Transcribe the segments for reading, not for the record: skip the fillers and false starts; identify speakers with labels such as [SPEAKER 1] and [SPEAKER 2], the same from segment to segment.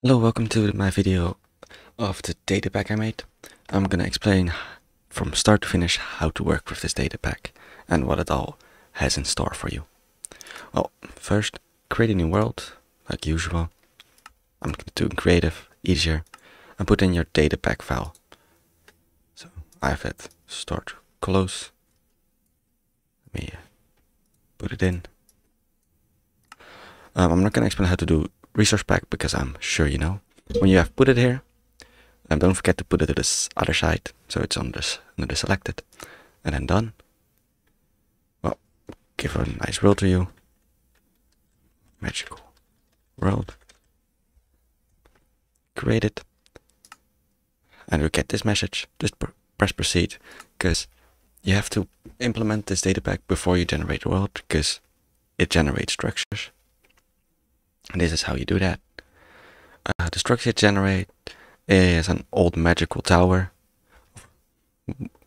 [SPEAKER 1] Hello, welcome to my video of the data pack I made. I'm gonna explain from start to finish how to work with this data pack and what it all has in store for you. Well, first, create a new world, like usual. I'm gonna do creative, easier, and put in your data pack file. So I have it stored close. Let me put it in. I'm not gonna explain how to do resource pack because I'm sure you know. When you have put it here, don't forget to put it to this other side, so it's on this under the selected, and then done. Well, give a nice world to you. Magical world. Create it, and we get this message. Just press proceed, because you have to implement this data pack before you generate the world, because it generates structures. And this is how you do that. The structure it generates is an old magical tower,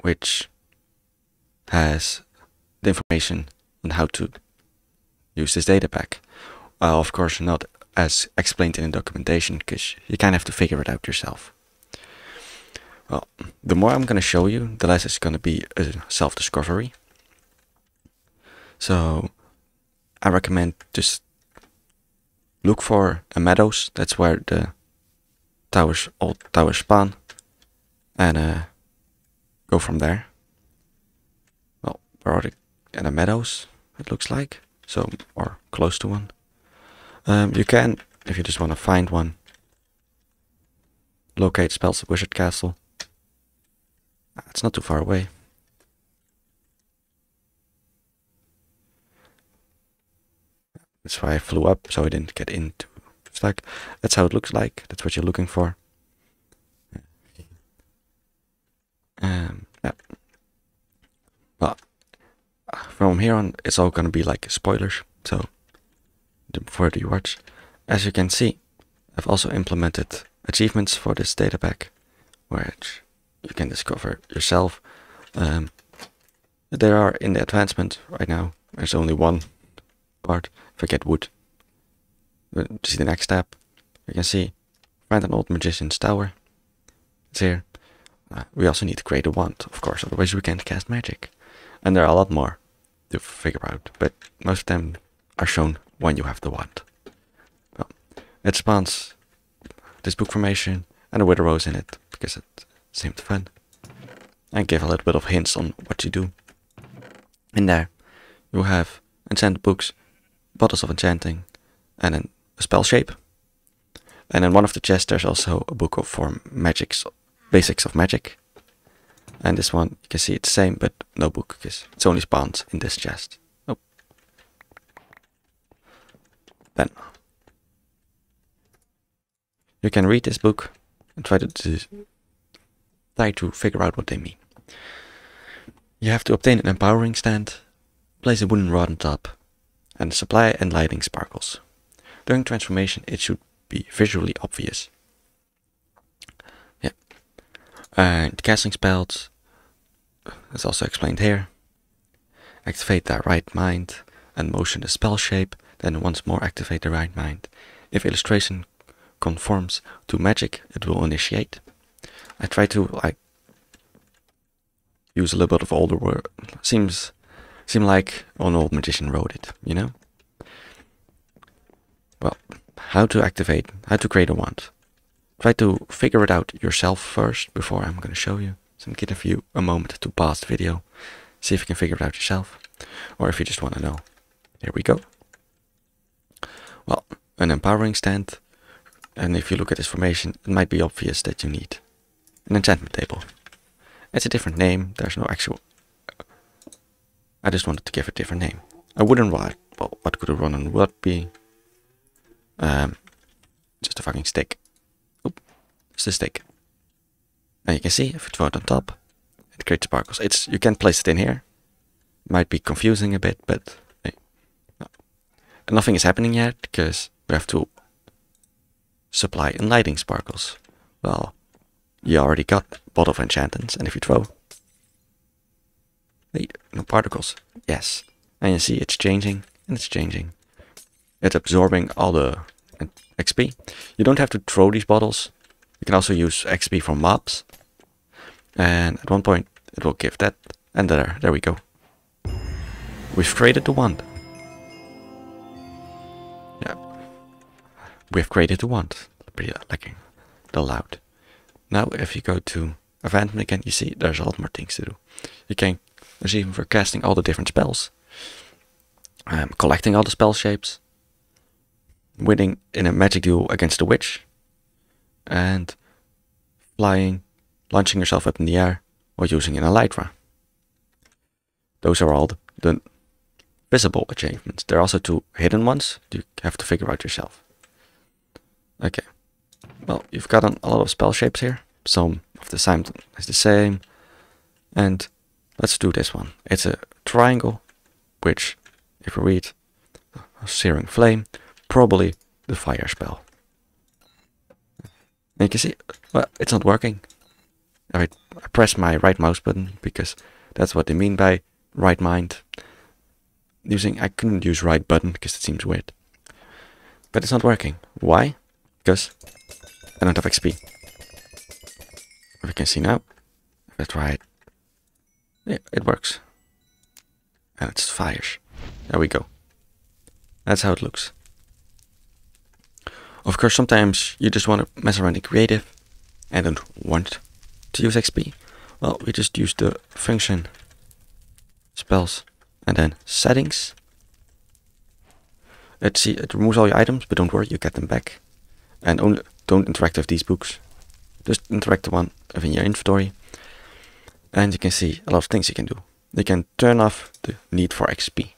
[SPEAKER 1] which has the information on how to use this data pack. Of course, not as explained in the documentation, because you kind of have to figure it out yourself. Well, the more I'm going to show you, the less it's going to be a self-discovery. So I recommend just look for a meadows. That's where the old towers spawn, and go from there. Well, where are the meadows? It looks like so, or close to one. You can, if you just want to find one, locate spells wizard castle. It's not too far away. That's why I flew up, so I didn't get into. It's like, that's how it looks like. That's what you're looking for. Yeah. Well, from here on, it's all gonna be like spoilers. So, the further you watch, as you can see, I've also implemented achievements for this data pack, which you can discover yourself. There are in the advancement right now. There's only one part. Forget wood. To see the next step, you can see find an old magician's tower. It's here. We also need to create a wand, of course, otherwise we can't cast magic. And there are a lot more to figure out, but most of them are shown when you have the wand. Well, it spawns this book formation and a wither rose in it because it seemed fun, and give a little bit of hints on what you do. In there, you have enchanted books, bottles of enchanting, and then a spell shape. And in one of the chests there's also a book for basics of magic. And this one, you can see it's the same, but no book, because it's only spawned in this chest. Oh. Then you can read this book and try to figure out what they mean. You have to obtain an empowering stand, place a wooden rod on top, and supply and lighting sparkles. During transformation, it should be visually obvious. Yeah. And casting spells is also explained here. Activate the right mind and motion the spell shape, then once more activate the right mind. If illustration conforms to magic, it will initiate. I try to use a little bit of older word. Seem like an old magician wrote it, you know? Well, how to create a wand. Try to figure it out yourself first before I'm going to show you. So I'm going to give you a moment to pause the video, see if you can figure it out yourself, or if you just want to know. Here we go. Well, an empowering stand, and if you look at this formation, it might be obvious that you need an enchantment table. It's a different name, there's no actual. I just wanted to give it a different name. A wooden rod. Well, what could a wooden rod be? Just a fucking stick. Oop, it's a stick. Now you can see if you throw it on top, it creates sparkles. You can place it in here. Might be confusing a bit, but hey, no. Nothing is happening yet because we have to supply and lighting sparkles. Well, you already got bottle of enchantments, and if you throw, hey, no particles. Yes, and you see it's changing and it's changing. It's absorbing all the XP. You don't have to throw these bottles. You can also use XP from mobs. And at one point it will give that. And there we go. We've created the wand. Yeah. We've created the wand. Pretty like the loud. Now if you go to Abandon again, you see there's a lot more things to do. There's even for casting all the different spells. Collecting all the spell shapes. Winning in a magic duel against the witch. And flying, launching yourself up in the air, or using an elytra. Those are all the visible achievements. There are also 2 hidden ones you have to figure out yourself. Okay, well, you've got a lot of spell shapes here. Some of the same is the same. And let's do this one. It's a triangle, which, if you read, a searing flame, probably the fire spell. And you can see, well, it's not working. I press my right mouse button because that's what they mean by right mind. I couldn't use right button because it seems weird. But it's not working. Why? Because I don't have XP. If you can see now, if I try it, yeah, it works. And it's fires. There we go. That's how it looks. Of course, sometimes you just want to mess around in creative and don't want to use XP. Well, we just use the function spells and then settings. Let's see, it removes all your items, but don't worry, you get them back. And only don't interact with these books. Just interact the one in your inventory. And you can see a lot of things you can do. You can turn off the need for XP.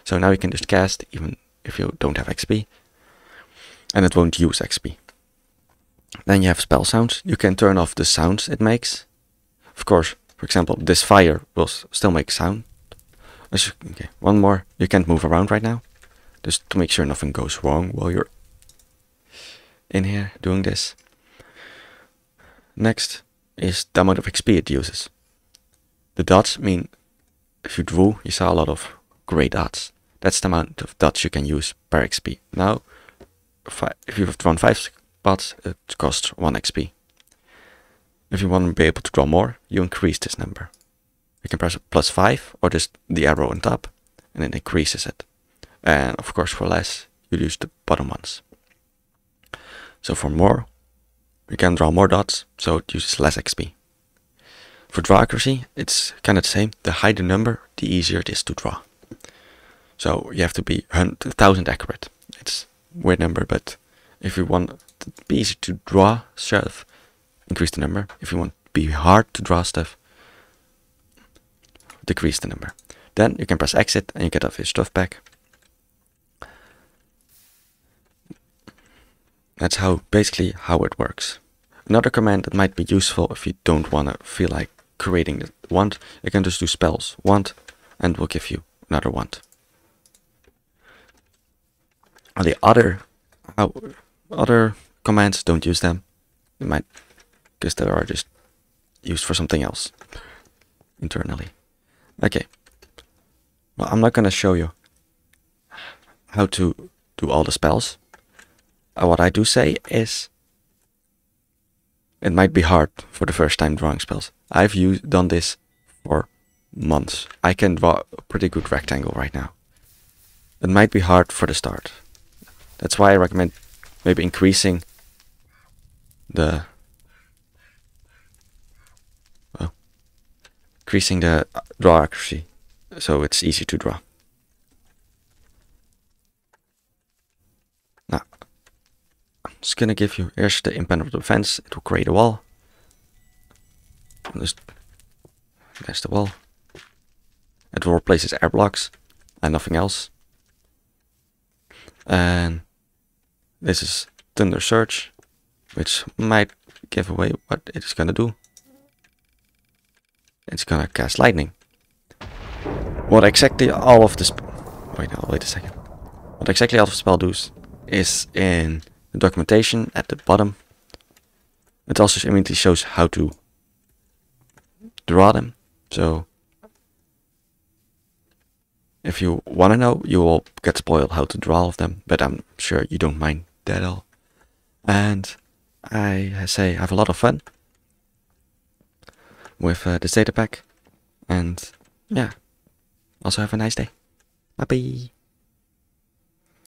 [SPEAKER 1] So now you can just cast even if you don't have XP. And it won't use XP. Then you have spell sounds. You can turn off the sounds it makes. Of course, for example, this fire will still make sound. Okay, one more. You can't move around right now. Just to make sure nothing goes wrong while you're in here doing this. Next is the amount of XP it uses. The dots mean, if you drew, you saw a lot of gray dots. That's the amount of dots you can use per XP. Now, if you've drawn 5 spots, it costs 1 XP. If you want to be able to draw more, you increase this number. You can press +5 or just the arrow on top, and it increases it. And of course, for less, you use the bottom ones. So for more, you can draw more dots, so it uses less XP. For draw accuracy, it's kind of the same. The higher the number, the easier it is to draw. So you have to be 1,000 accurate. It's a weird number, but if you want to be easy to draw stuff, increase the number. If you want to be hard to draw stuff, decrease the number. Then you can press exit and you get off your stuff back. That's basically how it works. Another command that might be useful if you don't want to feel like creating the wand, you can just do spells wand and we'll give you another wand. And the other commands, don't use them. You might, because they are just used for something else internally. Okay. Well, I'm not going to show you how to do all the spells. What I do say is, it might be hard for the first time drawing spells. I've done this for months. I can draw a pretty good rectangle right now. It might be hard for the start. That's why I recommend maybe increasing the draw accuracy, so it's easy to draw. Now, I'm just gonna give you, here's the impenetrable defense. It will create a wall. There's the wall. It will replace its air blocks and nothing else. And this is Thunder Surge, which might give away what it's gonna do. It's gonna cast lightning. What exactly all of this... wait a second. What exactly all of the spell does is in the documentation at the bottom. It also immediately shows how to draw them. So if you want to know, you will get spoiled how to draw all of them, but I'm sure you don't mind that at all. And I say have a lot of fun with this data pack. And yeah, also have a nice day. Bye bye.